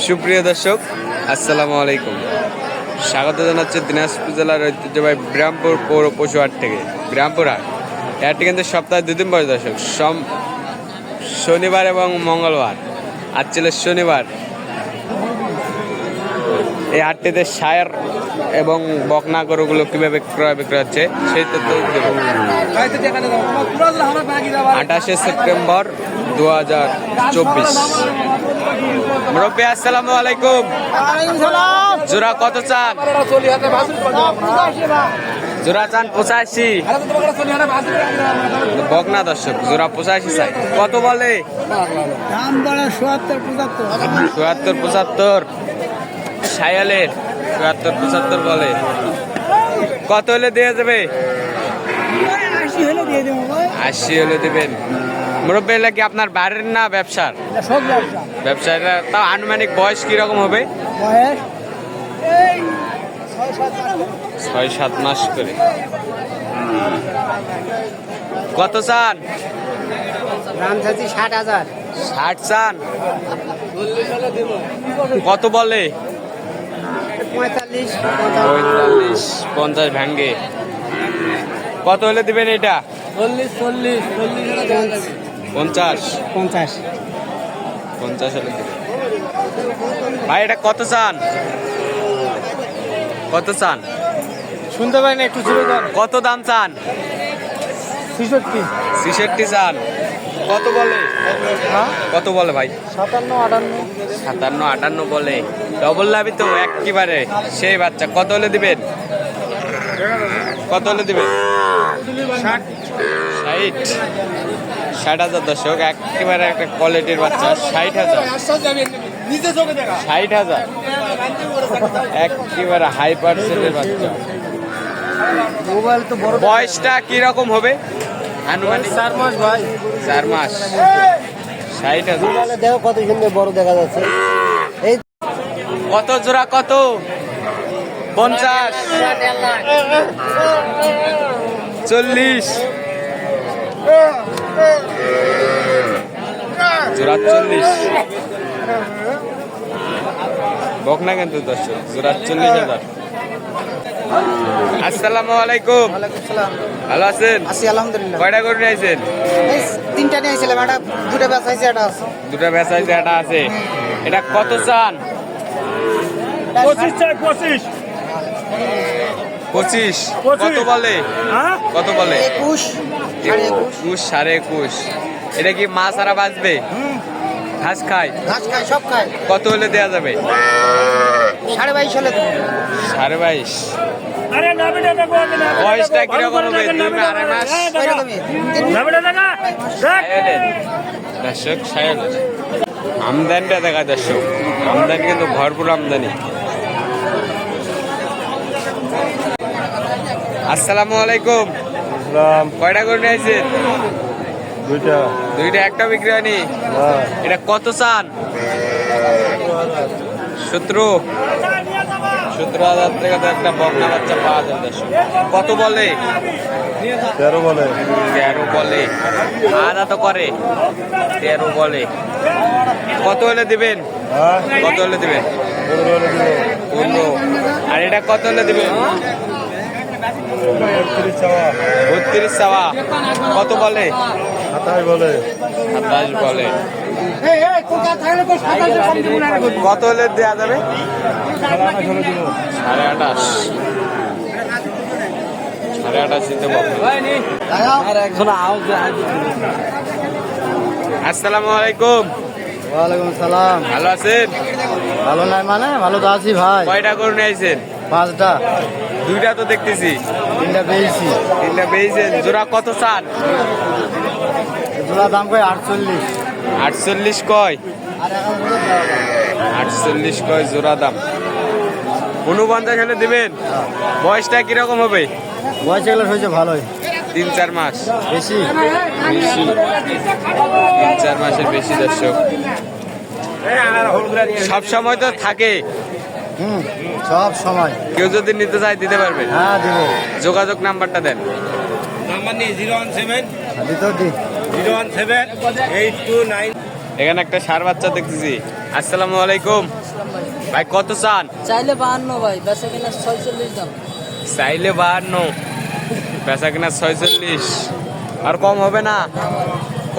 সুপ্রিয় দর্শক, আসসালামু আলাইকুম। স্বাগত জানাচ্ছি দিনাজপুর জেলার ঐতিহ্যবাহী বিরামপুর পৌর পশু হাট থেকে। বিরামপুর হাট হাটটি কিন্তু সপ্তাহে দুদিন বসে দর্শক, শনিবার এবং মঙ্গলবার। আজ ছিল শনিবার। এই হাটটিতে সার এবং বকনা গরুগুলো কিভাবে ক্রয় বিক্রয় হচ্ছে সেই তথ্য দেব। 28 সেপ্টেম্বর 2024। মুরব্বী আসসালামু আলাইকুম। জোড়া কত চান? জোড়া চান 85। বকনা দর্শক, জোড়া 85 চাই। কত বলে? 74 75। সায়ালের 74 75 বলে। কত হলে দিয়ে যাবে? 80 হলে দেবেন। মুরব্বী কি আপনার বাড়ির না ব্যবসার? ব্যবসার। তাও আনুমানিক বয়স কিরকম হবে? 6-7 মাস করে। কত চান? 60 চান। কত বলে? 45 50 ভাঙ্গে। কত হলে দিবেন এটা? 50 হলে দিবেন। ভাই এটা কত চান? কত চান? শুনতে পাই না, একটু জোরে দাও। কত দাম চান? 66 চান। কত বলে? কত বলে ভাই? 57 58 বলে। ডবল লাভি তো একেবারে সেই বাচ্চা। কত হলে দিবেন? কত হলে দিবেন? 60,000 দর্শক, একেবারে একটা কোয়ালিটির বাচ্চা। 60,000 একেবারে হাই পার্সেন্টের বাচ্চা। বয়সটা কিরকম হবে আনুমানিক? 4 মাস ভাই। 4 মাস। 60,000। দেখো কত সুন্দর বড় দেখা যাচ্ছে। এই কত জোড়া? কত? 50 40 জোড়া 40। বকনা কিন্তু দর্শক, জোড়া 40,000। আসসালামু আলাইকুম। ভালো আছেন? আছি আলহামদুলিল্লাহ। কয়টা গরু নিয়েছেন? এই 3টা নিয়েছিলাম, এটা 2টা বেচাইছে, এটা আছে। 2টা বেচাইছে, এটা আছে। এটা কত চান? 25। কত বলে? কত বলে? 21 21.5। এটা কি মাছ আরা বাঁচবে? ঘাস খায়? সব খায়। কত হলে দেয়া যাবে? 22.5 হলে। 22.5। বয়সটা কিরকম হবে? 2-2.5 মাস। দর্শক সায়ালের আমদানিটা দেখা দর্শক, আমদানি কিন্তু ভরপুর আমদানি। আসসালামু আলাইকুম। কয়টা করে নিয়েছেন? 2টা। একটা বিক্রি হয়নি? এটা কত চান? 17,000 টাকা তো একটা বকনা বাচ্চা পাওয়া যায় দর্শক। কত বলে? 13 বলে। 13 বলে। আদা তো করে। 13 বলে। কত হলে দিবেন? কত হলে দিবেন? 15। আর এটা কত হলে দিবেন? 32 চাওয়া। কত বলে? 27 বলে। কত হলে দেওয়া যাবে? 28.5 আসসালামু আলাইকুম। ওয়ালাইকুম আসসালাম। ভালো আছেন? ভালো নাই মানে ভালো তো আছি ভাই। কয়টা গরু নিয়েছেন? 5টা। 2টা তো দেখতেছি। 3টা পেয়েছি। 3টা পেয়েছেন। জোড়া কত চান? জোড়া দাম কয় 48। 48 কয়? 48 কয় জোড়া দাম। 49 হলে দিবেন। বয়সটা কিরকম হবে? বয়স এগুলো হয়েছে ভালোই। 3-4 মাস। বেশি। 3-4 মাসের বেশি দর্শক। সব সময় তো থাকে। সব সময়। কেউ যদি নিতে চায় দিতে পারবেন? হ্যাঁ দিব। যোগাযোগ নাম্বারটা দেন। নাম্বার নেই 017 017 829। এখানে একটা ষাঁড় বাচ্চা দেখতেছি। আসসালামু আলাইকুম। ভাই কত চান? চাইলে 52 ভাই, বেচা কিনা 46 দাম। চাইলে 52, বেচা কিনা 46, আর কম হবে না?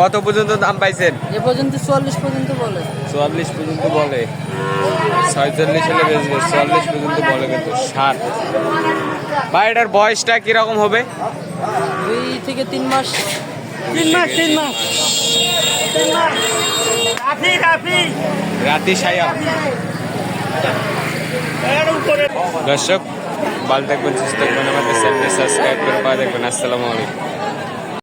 কত পর্যন্ত দাম পাইছেন? এ পর্যন্ত 44 পর্যন্ত বলে। 44 পর্যন্ত বলে, 46 হলে বেচবে, 44 পর্যন্ত বলে কিন্তু 60। ভাই এটার বয়সটা কিরকম হবে? 2 থেকে 3 মাস। রাতি সায়া। দর্শক ভালো থাকবেন, সুস্থ থাকবেন, আমাদের চ্যানেলটি সাবস্ক্রাইব করে পাওয়া দেখবেন। আসসালামু আলাইকুম।